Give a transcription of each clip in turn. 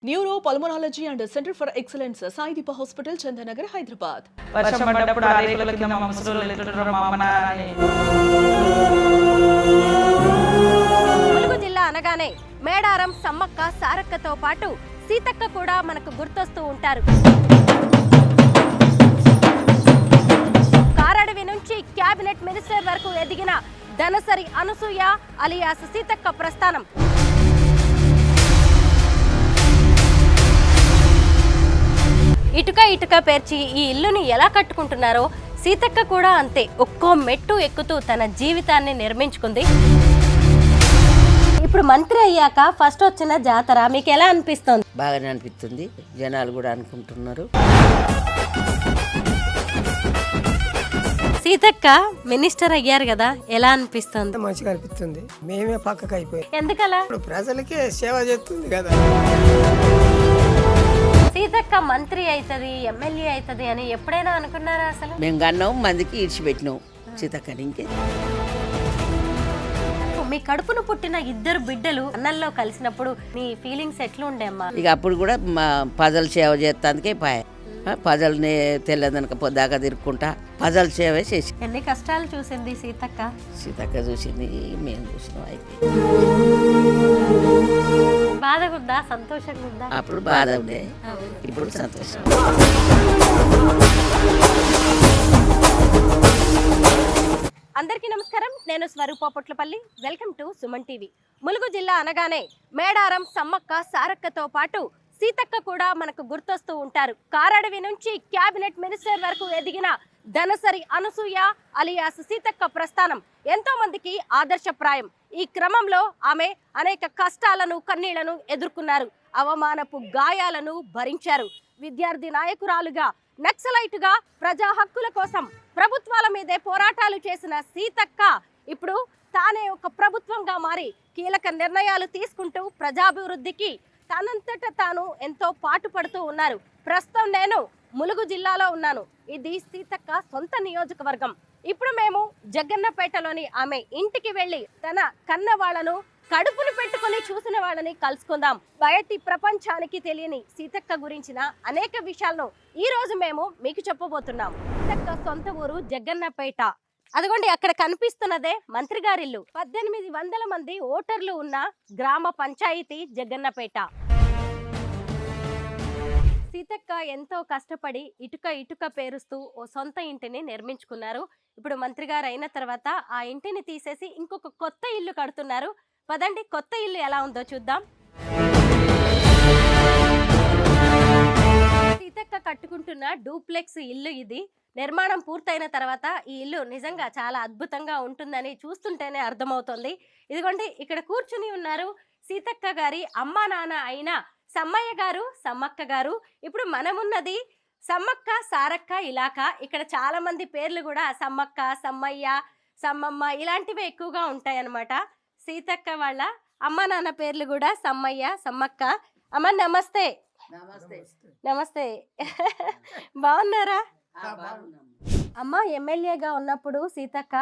Neuro pulmonology and centre for excellence Saideepa hospital Chandanagar Hyderabad. వర్షం పడ్డప్పుడు ఆ రేకుల కింద మా ముసలోళ్ళు ఎత్తుతున్నారు మా అమ్మ నాన్నని. ములుగు జిల్లా అనగానే మేడారం సమ్మక్క సారక్కతో పాటు సీతక్క కూడా మనకు గుర్తొస్తూ ఉంటారు. కారడవి నుంచి క్యాబినెట్ మినిస్టర్ వరకు ఎదిగిన ధనసరి అనసూయ అలియాస్ సీతక్క ప్రస్థానం. ఇటుక పేర్చి ఈ ఇల్లుని ఎలా కట్టుకుంటున్నారో సీతక్క కూడా అంతే ఒక్కో మెట్టు ఎక్కుతూ తన జీవితాన్ని నిర్మించుకుంది. ఇప్పుడు మంత్రి అయ్యాక ఫస్ట్ వచ్చిన జాతర మీకు ఎలా అనిపిస్తుంది? బాగానే అనిపిస్తుంది, జనాలు కూడా అనుకుంటున్నారు. సీతక్క మినిస్టర్ అయ్యారు కదా, ఎలా అనిపిస్తుంది? మంచిగా అనిపిస్తుంది. మేమే పక్కకు అయిపోయి ఎందుకలా? ఇప్పుడు ప్రజలకే సేవ చేస్తుంది కదా. సీతక్క మంత్రి అవుతుంది, ఎమ్మెల్యే అవుతుంది అని ఎప్పుడైనా అనుకున్నారా? అసలు మేము కన్నాం, మందికి ఇడిచిపెట్టినాం సీతక్కని. ఇంకే మీ కడుపును పుట్టిన ఇద్దరు బిడ్డలు అన్నల్లో కలిసినప్పుడు మీ ఫీలింగ్స్ ఎట్లుండే అమ్మా? ఇక అప్పుడు కూడా మా పజల్ సేవ చేస్తానికే పాయ. పజల్ని తెల్లదనక పొద్దాక తిరుక్కుంటా పజల్ సేవ చేసి. ఎన్ని కష్టాలు చూసింది సీతక్క? సీతక్క చూసింది, మేము చూసినాం. అయితే బాధగా ఉందా, సంతోషంగా ఉందా? అప్పుడు బాధ ఉండే, ఇప్పుడు సంతోషం. అందరికీ నమస్కారం, నేను Swaroopa Potlapalli. Welcome to Suman TV. Mulugu జిల్లా అనగానే మేడారం సమ్మక్క సారక్కతో పాటు సీతక్క కూడా మనకు గుర్తొస్తూ ఉంటారు. కారడవి నుంచి క్యాబినెట్ మినిస్టర్ వరకు ఎదిగిన ధనసరి అనసూయ అలియాస్ సీతక్క ప్రస్థానం ఎంతో మందికి ఆదర్శప్రాయం. ఈ క్రమంలో ఆమె అనేక కష్టాలను కన్నీళ్లను ఎదుర్కొన్నారు, అవమానపు గాయాలను భరించారు. విద్యార్థి నాయకురాలుగా, నక్సలైటుగా ప్రజా హక్కుల కోసం ప్రభుత్వాల మీదే పోరాటాలు చేసిన సీతక్క ఇప్పుడు తానే ఒక ప్రభుత్వంగా మారి కీలక నిర్ణయాలు తీసుకుంటూ ప్రజాభివృద్ధికి తనంతట తాను ఎంతో పాటుపడుతూ ఉన్నారు. ప్రస్తుతం నేను ములుగు జిల్లాలో ఉన్నాను. ఇది సీతక్క సొంత నియోజకవర్గం. ఇప్పుడు మేము జగ్గన్నపేటలోని ఆమె ఇంటికి వెళ్ళి తన కన్న వాళ్ళను, కడుపును పెట్టుకుని చూసిన వాళ్ళని కలుసుకుందాం. బయటి ప్రపంచానికి తెలియని సీతక్క గురించిన అనేక విషయాలను ఈ రోజు మేము మీకు చెప్పబోతున్నాం. సీతక్క సొంత ఊరు జగ్గన్నపేట. అదిగోండి అక్కడ కనిపిస్తున్నదే మంత్రి గారిల్లు. 1800 మంది ఓటర్లు ఉన్న గ్రామ పంచాయతీ జగ్గన్నపేట. సీతక్క ఎంతో కష్టపడి ఇటుక పేరుస్తూ ఓ సొంత ఇంటిని నిర్మించుకున్నారు. ఇప్పుడు మంత్రి గారు అయిన తర్వాత ఆ ఇంటిని తీసేసి ఇంకొక కొత్త ఇల్లు కడుతున్నారు. పదండి కొత్త ఇల్లు ఎలా ఉందో చూద్దాం. సీతక్క కట్టుకుంటున్న డూప్లెక్స్ ఇల్లు ఇది. నిర్మాణం పూర్తయిన తర్వాత ఈ ఇల్లు నిజంగా చాలా అద్భుతంగా ఉంటుందని చూస్తుంటేనే అర్థమవుతుంది. ఇదిగోండి ఇక్కడ కూర్చుని ఉన్నారు సీతక్క గారి అమ్మా నాన్న అయిన సమ్మయ్య గారు, సమ్మక్క గారు. ఇప్పుడు మనమున్నది సమ్మక్క సారక్క ఇలాకా. ఇక్కడ చాలా మంది పేర్లు కూడా సమ్మక్క, సమ్మయ్య, సమ్మమ్మ ఇలాంటివి ఎక్కువగా ఉంటాయన్నమాట. సీతక్క వాళ్ళ అమ్మ నాన్న పేర్లు కూడా సమ్మయ్య, సమ్మక్క. అమ్మ నమస్తే. నమస్తే బాగున్నారా? అమ్మ ఎమ్మెల్యేగా ఉన్నప్పుడు సీతక్క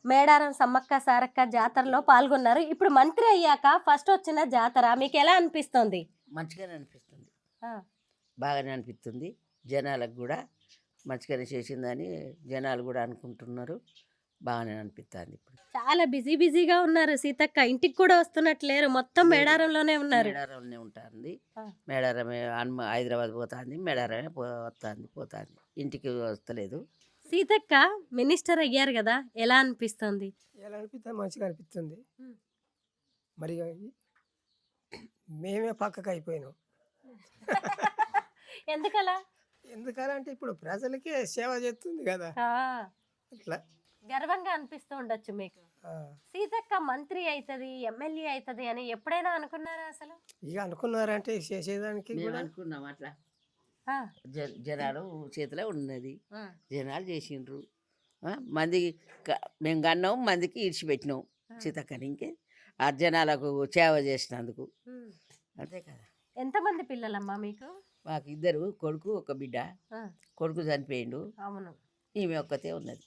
మేడారం సమ్మక్క సారక్క జాతరలో పాల్గొన్నారు. ఇప్పుడు మంత్రి అయ్యాక ఫస్ట్ వచ్చిన జాతర మీకు ఎలా అనిపిస్తుంది? మంచిగానే అనిపిస్తుంది, బాగానే అనిపిస్తుంది. జనాలకు కూడా మంచిగానే చేసిందని జనాలు కూడా అనుకుంటున్నారు. బాగానే అనిపిస్తుంది. ఇప్పుడు చాలా బిజీగా ఉన్నారు సీతక్క. ఇంటికి కూడా వస్తున్నట్లేరు, మొత్తం మేడారంలోనే ఉన్నారు. మేడారంలోనే ఉంటుంది. మేడారమే హైదరాబాద్ పోతుంది, మేడారమే పోతుంది, ఇంటికి వస్తలేదు. సీతక్క మినిస్టర్ అయ్యారు కదా, ఎలా అనిపిస్తుంది? ఎలా అనిపిస్తుంది? మంచిగా అనిపిస్తుంది. మరి మేమే పక్కకు అయిపోయినాం. ఎందుకలా? ఎందుకంటే ఇప్పుడు ప్రజలకే సేవ చేస్తుంది కదా, అట్లా గర్వంగా అనిపిస్తూ ఉండొచ్చు మీకు. సీతక్క మంత్రి అవుతుంది, ఎమ్మెల్యే అవుతుంది అని ఎప్పుడైనా అనుకున్నారా? అసలు ఇక అనుకున్నారంటే చేసేదానికి కూడా అనుకున్నాం. అట్లా జనాలు చేతిలో ఉన్నది, జనాలు చేసిండ్రు. మంది మేము కన్నాం, మందికి ఇడిచిపెట్టినాం సీతక్కని. ఇంకే ఆ జనాలకు సేవ చేసినందుకు అంతే కదా. ఎంతమంది పిల్లలమ్మా మీకు? మాకు 2 కొడుకు, ఒక బిడ్డ. కొడుకు చనిపోయిండు. అవును. ఈమె ఒక్కతే ఉన్నది.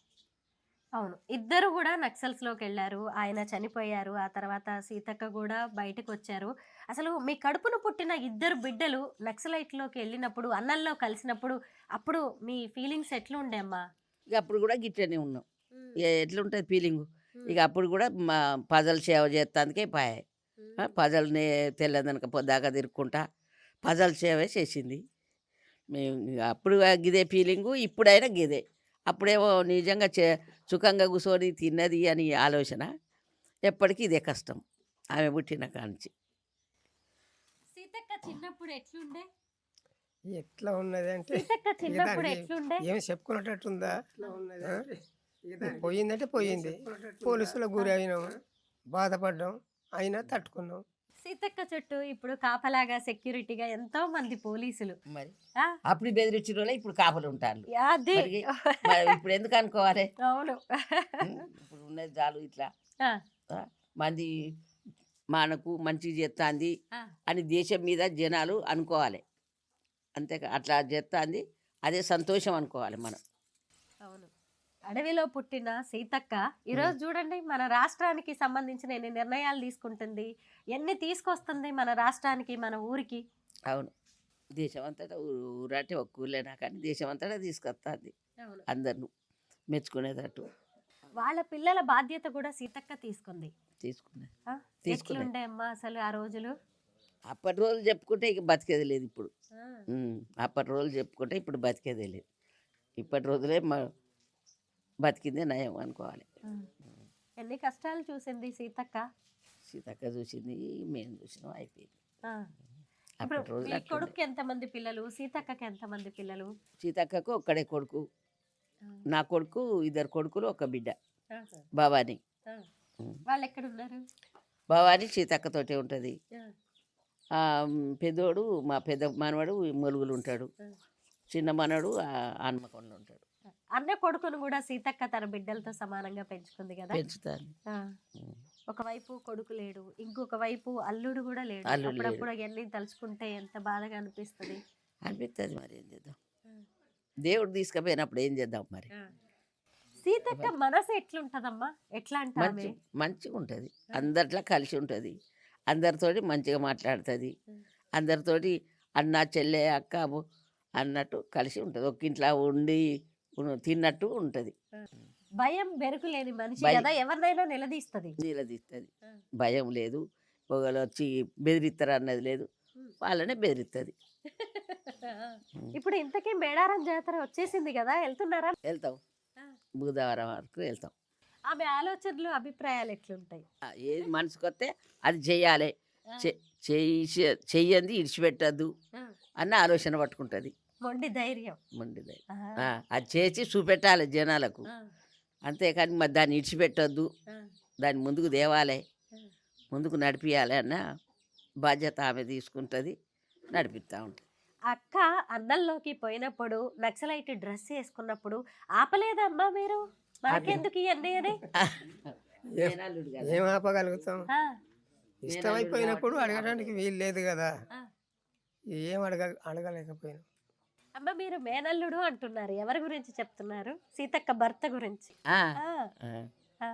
అవును, ఇద్దరు కూడా నక్సల్స్ లోకి వెళ్ళారు. ఆయన చనిపోయారు, ఆ తర్వాత సీతక్క కూడా బయటకు వచ్చారు. అసలు మీ కడుపున పుట్టిన ఇద్దరు బిడ్డలు నక్సలైట్ లోకి వెళ్ళినప్పుడు, అన్నల్లో కలిసినప్పుడు, అప్పుడు మీ ఫీలింగ్స్ ఎట్లా ఉండే అమ్మా? ఇక అప్పుడు కూడా గిట్లనే ఉన్నాం. ఇక ఎట్లుంటుంది ఫీలింగు. ఇక అప్పుడు కూడా మా ప్రజలు సేవ చేస్తానికే పాయే. ప్రజల్ని తెల్లదనక పొద్దాక తిరుక్కుంటా ప్రజల సేవే చేసింది. మేము ఇక అప్పుడు గిదే ఫీలింగు, ఇప్పుడైనా గిదే. అప్పుడేమో నిజంగా సుఖంగా కూర్చొని తిన్నది అని ఆలోచన. ఎప్పటికీ ఇదే కష్టం ఆమె పుట్టిన కాంచి. సీతక్క చిన్నప్పుడు ఎట్లుండే? ఎట్లా ఉన్నది అంటే సీతక్క చిన్నప్పుడు దానికి ఎట్లుండే? ఏమి చెప్పుకున్నట్టుందా? పోయిందంటే పోయింది. పోలీసులకు గురి అయినాం, బాధపడ్డాం, అయినా తట్టుకున్నాం. సీతక్క చుట్టూ ఇప్పుడు కాపలాగా సెక్యూరిటీగా ఎంతో మంది పోలీసులు. మరి ఆ, అప్పుడు బెదిరించిన వాళ్ళే ఇప్పుడు కాపలు ఉంటారు. అది మరి ఇప్పుడు ఎందుకు అనుకోవాలి? అవును. ఇప్పుడు ఉన్నది చాలు ఇట్లా ఆ, ఆ, మంది మనకు మంచి చేస్తాంది ఆ, అని దేశం మీద జనాలు అనుకోవాలి. అంతేకా అట్లా చేస్తాంది, అదే సంతోషం అనుకోవాలి మనం. అవును. అడవిలో పుట్టిన సీతక్క ఈరోజు చూడండి మన రాష్ట్రానికి సంబంధించిన ఎన్ని నిర్ణయాలు తీసుకుంటుంది, ఎన్ని తీసుకొస్తుంది మన రాష్ట్రానికి, మన ఊరికి. అవును, దేశం అంతటా ఊరంటే ఒక్క ఊర్లేనా కానీ దేశం అంతటా తీసుకొస్తుంది అవును. అందరిని మెచ్చుకునేటట్టు. వాళ్ళ పిల్లల బాధ్యత కూడా సీతక్క తీసుకుంది. తీసుకున్నది. ఆ, తీసుకునే. ఎట్లుండే అమ్మా అసలు ఆ రోజులు? అప్పటి రోజులు చెప్పుకుంటే ఇక బతికేది లేదు ఇప్పుడు. ఆ, అప్పటి రోజులు చెప్పుకుంటే ఇప్పుడు బతికేదే లేదు. ఇప్పటి రోజులే బతికిందే నయం అనుకోవాలి. ఆ. ఎన్ని కష్టాలు చూసింది సీతక్క. సీతక్క చూసింది, మేము చూసినాం, అయిపోయింది. ఆ. ఇప్పుడు అప్పటి రోజులు మీ అట్లుండే. కొడుకు ఎంతమంది పిల్లలు, సీతక్కకి ఎంతమంది పిల్లలు? సీతక్కకు ఒక్కడే కొడుకు, ఆ. నా కొడుకు ఇద్దరు కొడుకులు, ఒక బిడ్డ ఆహా. భవాని. ఆ. వాళ్ళు ఎక్కడ ఉన్నారు? భవాని సీతక్కతోటే ఉంటుంది. ఆ. పెద్దోడు మా పెద్ద మనవడు మొలుగులు ఉంటాడు, ఆ. చిన్న మనవడు హన్మకొండలో ఉంటాడు. అన్న కొడుకును కూడా సీతక్క తన బిడ్డలతో సమానంగా పెంచుకుంది కదా. పెంచుతాను. ఆ. ఒకవైపు కొడుకు లేడు, ఇంకొక వైపు అల్లుడు కూడా లేడు. అల్లుడు లేడు. అప్పుడప్పుడు అవన్నీ తలుచుకుంటే ఎంత బాధగా అనిపిస్తుంది. అనిపిస్తుంది, మరి ఏం చేద్దాం. దేవుడు తీసుకుపోయినప్పుడు ఏం చేద్దాం మరి. సీతక్క మనసు ఎట్లుంటదమ్మా? ఎట్లా అంటామే? మంచిగా ఉంటుంది, అందరిలో కలిసి ఉంటుంది, అందరితోటి మంచిగా మాట్లాడుతుంది, అందరితోటి అన్న చెల్లె అక్క అన్నట్టు కలిసి ఉంటుంది. ఒక ఇంట్లో ఉండి తిన్నట్టు ఉంటుంది. భయం బెరుకు లేని మనిషి భయం. కదా, ఎవరినైనా నిలదీస్తుంది. నిలదీస్తుంది, భయం లేదు. ఒకళ్ళు వచ్చి బెదిరిస్తారు అన్నది లేదు, వాళ్ళనే బెదిరిస్తుంది. ఇప్పుడు ఇంతకీ మేడారం జాతర వచ్చేసింది కదా, వెళ్తున్నారా? వెళ్తాం, బుధవారం వరకు వెళ్తాం. ఆమె ఆలోచనలు అభిప్రాయాలు ఎట్లుంటాయి? ఏది మనసుకు వస్తే అది చెయ్యాలి, చెయ్యంది ఇడిచిపెట్టద్దు అన్న ఆలోచన పట్టుకుంటుంది. మొండి ధైర్యం. మండిది ఆ. అది చేసి చూపెట్టాలి జనాలకు, ఆ. అంతేకాని మరి దాన్ని ఇడిచిపెట్టద్దు, ఆ. దాన్ని ముందుకు తేవాలి, ముందుకు నడిపించాలి అన్న బాధ్యత ఆమె తీసుకుంటుంది, నడిపిస్తూ ఉంటుంది. అక్క అన్నంలోకి పోయినప్పుడు నక్సలైట్ డ్రెస్ వేసుకున్నప్పుడు ఆపలేదమ్మా మీరు? మనకెందుకు ఇవన్నీ అని? మేనల్లుడు కదా. ఏం ఆపగలుగుతాం? ఆ. ఇష్టమైపోయినప్పుడు అడగడానికి వీలు లేదు కదా, ఆ. ఏం అడగలేకపోయినాం. అమ్మ మీరు మేనల్లుడు అంటున్నారు, ఎవరి గురించి చెప్తున్నారు? సీతక్క భర్త గురించి. ఆ, ఆ. ఆ. ఆ.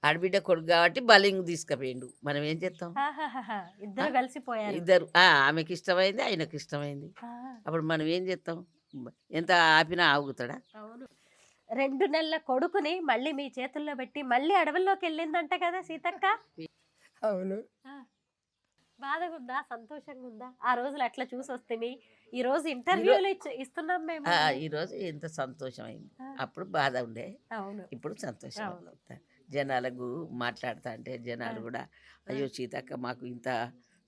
ఆడబిడ్డ కొడుకు కాబట్టి బలింగ్ తీసుకుపోయిండు, మనం ఏం చేస్తాం. ఆహాహాహా. ఇద్దరు కలిసిపోయారు. ఇద్దరు ఆమెకి ఇష్టమైంది, ఆయనకు ఇష్టమైంది, ఆ. అప్పుడు మనం ఏం చేస్తాం. ఎంత ఆపినా ఆగుతాడా? అవును. 2 నెలల కొడుకుని మళ్ళీ మీ చేతుల్లో పెట్టి మళ్ళీ అడవుల్లోకి వెళ్ళిందంట కదా సీతక్క. అవును. ఆ. బాధగా ఉందా, సంతోషంగా ఉందా? ఆ రోజులు అట్లా చూసి వస్తే ఈ రోజు ఇంటర్వ్యూలు ఇస్తున్నాం మేము. ఈరోజు ఎంత సంతోషమైంది. అప్పుడు బాధ ఉండే, అవును. ఇప్పుడు సంతోషం. అవును. జనాలకు మాట్లాడుతా అంటే జనాలు కూడా అయ్యో సీతక్క మాకు ఇంత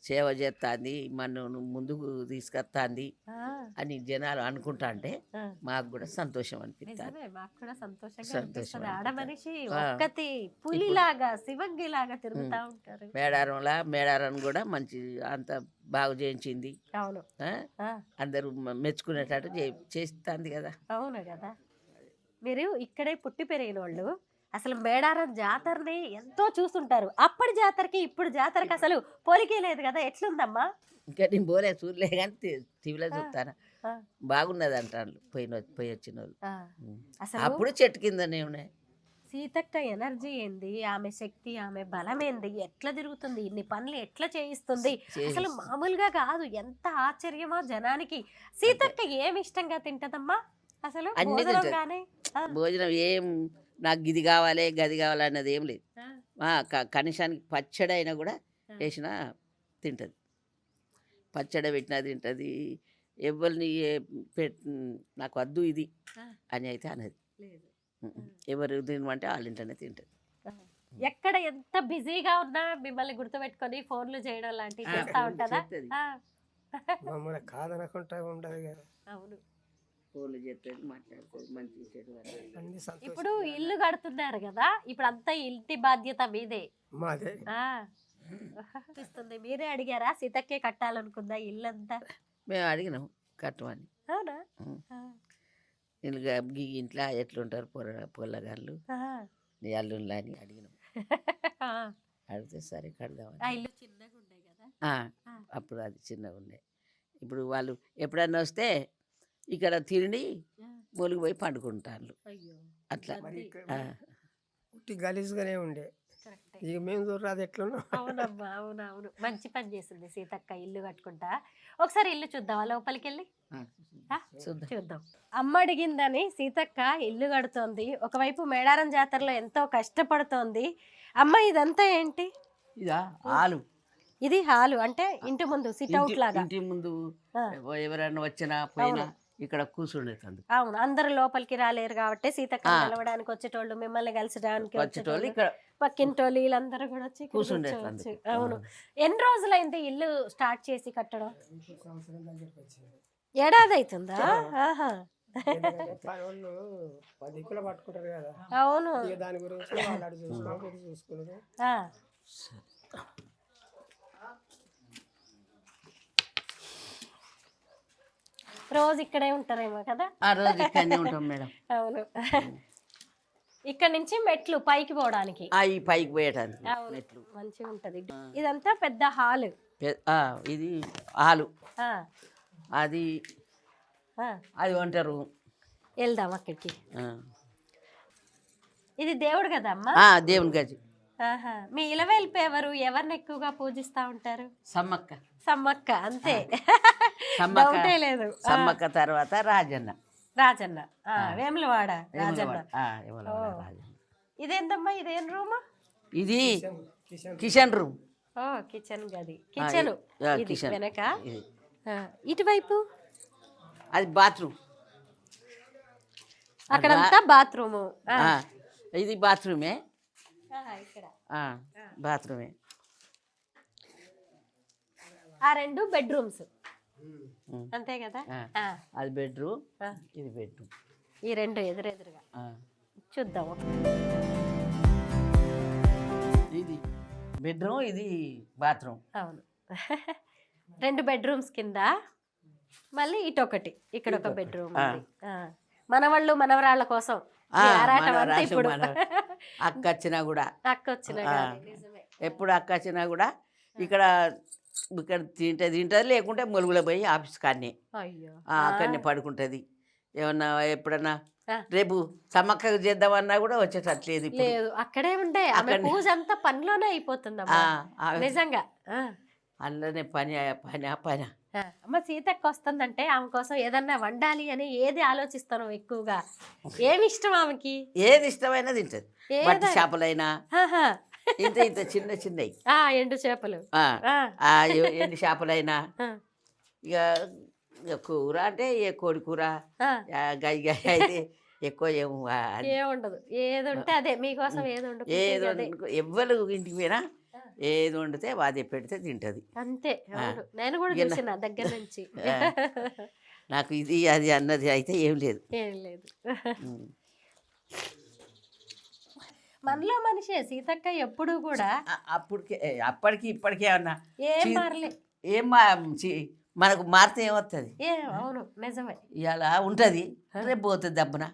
సేవ చేస్తుంది, మనను ముందుకు తీసుకొస్తుంది ఆ. అని జనాలు అనుకుంటా అంటే ఆ. మాకు కూడా సంతోషం అనిపిస్తుంది. నిజమే, మాకు కూడా సంతోషంగా సంతోషం అనిపిస్తుంది. అనిపిస్తుంది. ఆడ మనిషి ఆ. ఒక్కతి పులిలాగా శివంగిలాగా తిరుగుతా ఉంటారు. మేడారం కూడా మంచి అంత బాగు చేయించింది. అవును. ఆ? ఆ. అందరూ మెచ్చుకునేటట్టు చేస్తుంది కదా. అవును కదా. మీరు ఇక్కడే పుట్టి పెరిగిన వాళ్ళు అసలు మేడారం జాతరని ఎంతో చూస్తుంటారు. అప్పటి జాతరకి ఇప్పుడు జాతరకి అసలు పోలికే లేదు కదా, ఎట్లుందమ్మా? ఇంకా నేను పోలే చూడలే కానీ టీవీలో చూస్తాను, ఆ. బాగున్నది అంటారు పోయి వచ్చిన వాళ్ళు. ఆ. అసలు అప్పుడు చెట్టు కిందనే ఉన్నాయి. సీతక్క ఎనర్జీ ఏంది, ఆమె శక్తి, ఆమె బలం ఏంది, ఎట్లా తిరుగుతుంది, ఇన్ని పనులు ఎట్లా చేయిస్తుంది, అసలు మామూలుగా కాదు. ఎంత ఆశ్చర్యమో జనానికి. సీతక్క ఏమి ఇష్టంగా తింటదమ్మా అసలు? అన్ని భోజనం తింటది. గానీ? భోజనం ఏం నాకు ఇది కావాలి గది కావాలి అన్నది ఏం లేదు. కనీసానికి పచ్చడి అయినా కూడా వేసినా తింటుంది. పచ్చడి పెట్టినా తింటుంది. ఎవరిని నాకు వద్దు ఇది అని అయితే అనేది. ఎవరు తినమంటే వాళ్ళ ఇంట్లోనే తింటుంది. ఎక్కడ ఎంత బిజీగా ఉన్నా మిమ్మల్ని గుర్తుపెట్టుకొని ఫోన్లు చేయడం లాంటివి చేస్తా ఉంటుందా? చేస్తది. మమ్మల్ని కాదనకుండా ఉండదు కదా. అవును. ఫోన్లు చేస్తుంది, మాట్లాడుతుంది, మంచి చెడు అన్ని ఇప్పుడు సంతోషం ఇల్లు కడుతున్నారు కదా, ఇప్పుడు అంతా ఇంటి బాధ్యత మీదే. మాదే. చూస్తుంది. మీరే అడిగారా సీతక్కే కట్టాలనుకుందా ఇల్లంతా? మేము అడిగినాం కట్టమని. అవునా? ఇంట్లో ఎట్లుంటారు పొల్లగాళ్ళు నీ అల్లుళ్ళు అని అడిగినాం. అడిగితే సరే కడదామని. ఆ ఇల్లు చిన్నగా ఉండే కదా. అప్పుడు అది చిన్నగా ఉండే. ఇప్పుడు వాళ్ళు ఎప్పుడన్నా వస్తే ఇక్కడ తిండి మూలికి పోయి పండుకుంటారు అట్లా. మరి ఇక్కడ పుట్టి గలీజ్గానే ఉండే. ఇక మేము చూడరాదు ఎట్లున్నాం. అవునమ్మా, అవునవును. మంచి పని చేసింది సీతక్క ఇల్లు కట్టుకుంటా. ఒకసారి ఇల్లు చూద్దాం, లోపలికి వెళ్ళి చూద్దాం. అమ్మ అడిగిందని సీతక్క ఇల్లు కడుతోంది. ఒకవైపు మేడారం జాతరలో ఎంతో కష్టపడుతోంది. అమ్మ ఇదంతా ఏంటి? ఇదా హాలు. ఇది హాలు అంటే ఇంటి ముందు సిట్అవుట్ లాగా. ఇంటి ముందు ఎవరైనా వచ్చినా పోయినా ఇక్కడ కూర్చుండేది. అవును, అందరు లోపలికి రాలేరు కాబట్టి సీతక్క కలవడానికి వచ్చేటోళ్ళు, మిమ్మల్ని కలిసడానికి వచ్చేటోళ్ళు, ఇక్కడ పక్కింటోళ్ళు వీళ్ళందరూ కూడా వచ్చి కూర్చుండేది. అవును. ఎన్ని రోజులైంది ఇల్లు స్టార్ట్ చేసి కట్టడం? సంవత్సరం దగ్గరికి వచ్చింది. ఏడాది అవుతుందా? ఆహా. వాళ్ళు 10 కిలో పట్టుకుంటారు కదా. అవును. ఇక దాని గురించి వాళ్ళు అటు చూసుకున్నారు, ఇటు చూసుకున్నారు. రోజు ఇక్కడే ఉంటారేమో కదా. ఆ రోజు ఇక్కడనే ఉంటాం మేడం. అవును. ఇక్కడ నుంచి మెట్లు పైకి పోవడానికి, ఈ పైకి పోయటానికి మెట్లు మంచిగా ఉంటది. ఇదంతా పెద్ద హాల్. ఇది హాలు. అది అది అంటారు. వెళ్దాం అక్కడికి. ఇది దేవుడు కదా అమ్మా? దేవుని గది. మీ ఇలవేల్పు ఎవరిని ఎక్కువగా పూజిస్తా ఉంటారు? సమ్మక్క. సమ్మక్క అంతే, సమ్మక్క డౌటే లేదు. సమ్మక్క తర్వాత రాజన్న. రాజన్న, వేములవాడ రాజన్న. రాజన్న. ఇదేందమ్మా, ఇదేం రూమ్? ఇది కిచెన్ రూమ్. ఓ కిచెన్ గది. కిచెన్ కిచెన్ వెనక. ఇటువైపు అది బాత్రూమ్. అక్కడంతా బాత్రూము. ఇది బాత్రూమే. ఇక్కడ బాత్రూమే. ఆ రెండు బెడ్రూమ్స్ అంతే కదా. అది బెడ్రూమ్, ఇది బెడ్రూమ్. ఈ రెండు ఎదురెదురుగా చూద్దాం. ఇది బెడ్రూమ్, ఇది బాత్రూమ్. అవును. 2 బెడ్రూమ్స్ కింద మళ్ళీ ఇటొకటి, ఇక్కడ ఒక బెడ్రూమ్. మనవాళ్ళు మనవరాళ్ళ కోసం ఇప్పుడు అక్క వచ్చినా కూడా ఎప్పుడు అక్క వచ్చినా కూడా ఇక్కడ తింటది, లేకుంటే మొలుగులో పోయి ఆఫీస్ కాడనే అక్కడనే పడుకుంటది. ఏమన్నా ఎప్పుడన్నా రేపు సమ్మక్క చేద్దామన్నా కూడా వచ్చేటట్లేదు. లేదు, అక్కడే ఉండే పూజ అంతా పనిలోనే అయిపోతుంది నిజంగా. అందులోనే పని పని పని. అమ్మ సీతక్క వస్తుందంటే ఆమె కోసం ఏదన్నా వండాలి అని ఏది ఆలోచిస్తాను ఎక్కువగా? ఏమి ఇష్టం ఆమెకి? ఏది ఇష్టమైనా తింటది. బట్టి చేపలైనా ఇంత ఇంత చిన్న చిన్నవి, ఎండు చేపలు, ఎండు చేపలైనా, ఇక కూర అంటే ఏ కోడి కూర గై గై అయితే ఎక్కువ ఏముండదు. ఏది ఉంటే అదే మీకోసం ఏది ఎవ్వరు ఇంటికి పోయినా ఏది వండితే అదే పెడితే తింటది అంతే. నేను కూడా చూసిన దగ్గర నుంచి. నాకు ఇది అది అన్నది అయితే ఏం లేదు. మనలో మనిషే సీతక్క ఎప్పుడు కూడా. అప్పటికి ఇప్పటికే అన్నా ఏం మారలే. మనకు మారితే ఏమవుతుంది? అవును నిజమే. ఇలా ఉంటుంది, రేపు పోతుంది దబ్బున.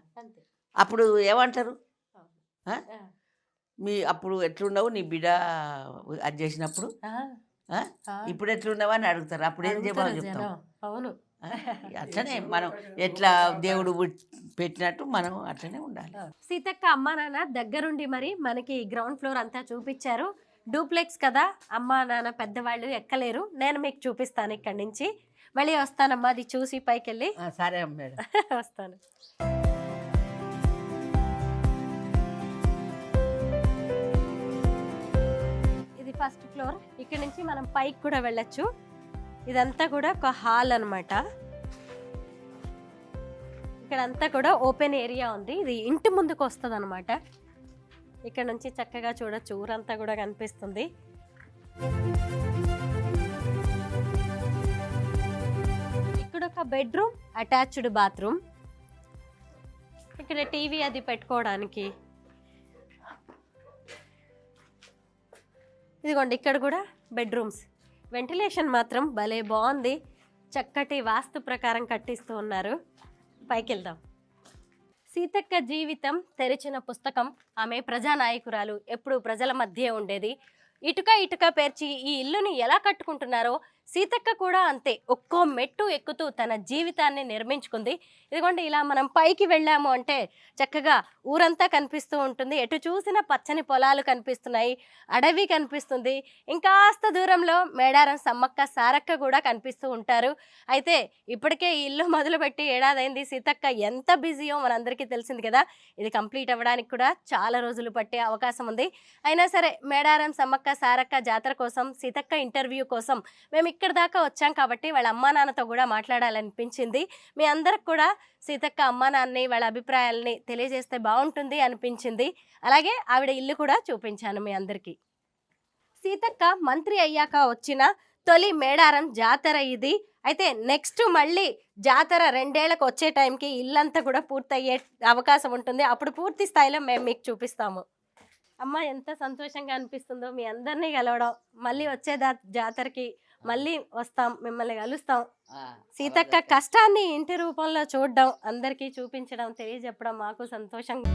అప్పుడు ఏమంటారు? అప్పుడు ఎట్లున్నావు నీ బిడ్డ అది చేసినప్పుడు, ఇప్పుడు ఎట్లున్నావు అని అడుగుతారు. అప్పుడు ఏం జవాబు చెప్తాం? అవును. అట్లనే మనం ఎట్లా దేవుడు పెట్టినట్టు మనం అట్లనే ఉండాలి. సీతక్క అమ్మా నాన్న దగ్గరుండి మరి మనకి గ్రౌండ్ ఫ్లోర్ అంతా చూపించారు. డూప్లెక్స్ కదా, అమ్మా నాన్న పెద్దవాళ్ళు ఎక్కలేరు, నేను మీకు చూపిస్తాను ఇక్కడి నుంచి. మళ్ళీ వస్తానమ్మా అది చూసి పైకి వెళ్ళి. సరే మేడం. వస్తాను. ఇది ఫస్ట్ ఫ్లోర్. ఇక్కడ నుంచి మనం పైకి కూడా వెళ్ళొచ్చు. ఇదంతా కూడా ఒక హాల్ అన్నమాట. ఇక్కడంతా కూడా ఓపెన్ ఏరియా ఉంది. ఇది ఇంటి ముందుకు వస్తుంది అనమాట. ఇక్కడ నుంచి చక్కగా చూడొచ్చు, ఊరంతా కూడా కనిపిస్తుంది. ఇక్కడ ఒక బెడ్రూమ్, అటాచ్డ్ బాత్రూమ్. ఇక్కడ టీవీ అది పెట్టుకోవడానికి. ఇదిగోండి ఇక్కడ కూడా బెడ్రూమ్స్. వెంటిలేషన్ మాత్రం భలే బాగుంది. చక్కటి వాస్తు ప్రకారం కట్టిస్తూ ఉన్నారు. పైకి వెళ్దాం. సీతక్క జీవితం తెరిచిన పుస్తకం. ఆమె ప్రజానాయకురాలు, ఎప్పుడు ప్రజల మధ్య ఉండేది. ఇటుక ఇటుక పేర్చి ఈ ఇల్లుని ఎలా కట్టుకుంటున్నారో సీతక్క కూడా అంతే, ఒక్కో మెట్టు ఎక్కుతూ తన జీవితాన్ని నిర్మించుకుంది. ఇదిగోండి ఇలా మనం పైకి వెళ్ళాము అంటే చక్కగా ఊరంతా కనిపిస్తూ ఉంటుంది. ఎటు చూసినా పచ్చని పొలాలు కనిపిస్తున్నాయి, అడవి కనిపిస్తుంది. ఇంకాస్త దూరంలో మేడారం సమ్మక్క సారక్క కూడా కనిపిస్తూ ఉంటారు. అయితే ఇప్పటికే ఈ ఇల్లు మొదలుపెట్టి ఏడాదైంది. సీతక్క ఎంత బిజీయో మనందరికీ తెలిసింది కదా. ఇది కంప్లీట్ అవ్వడానికి కూడా చాలా రోజులు పట్టే అవకాశం ఉంది. అయినా సరే మేడారం సమ్మక్క సారక్క జాతర కోసం, సీతక్క ఇంటర్వ్యూ కోసం మేము ఇక్కడ దాకా వచ్చాం కాబట్టి వాళ్ళ అమ్మా నాన్నతో కూడా మాట్లాడాలనిపించింది. మీ అందరికి కూడా సీతక్క అమ్మా నాన్నని వాళ్ళ అభిప్రాయాలని తెలియజేస్తే బాగుంటుంది అనిపించింది. అలాగే ఆవిడ ఇల్లు కూడా చూపించాను మీ అందరికీ. సీతక్క మంత్రి అయ్యాక వచ్చిన తొలి మేడారం జాతర ఇది. అయితే నెక్స్ట్ మళ్ళీ జాతర 2 ఏళ్లకు వచ్చే టైంకి ఇల్లంతా కూడా పూర్తయ్యే అవకాశం ఉంటుంది. అప్పుడు పూర్తి స్థాయిలో మేము మీకు చూపిస్తాము. అమ్మ ఎంత సంతోషంగా అనిపిస్తుందో మీ అందరినీ కలవడం. మళ్ళీ వచ్చే జాతరకి మళ్ళీ వస్తాం, మిమ్మల్ని కలుస్తాం. సీతక్క కష్టాన్ని ఇంటి రూపంలో చూడడం, అందరికీ చూపించడం, తెలియజెప్పడం మాకు సంతోషంగా.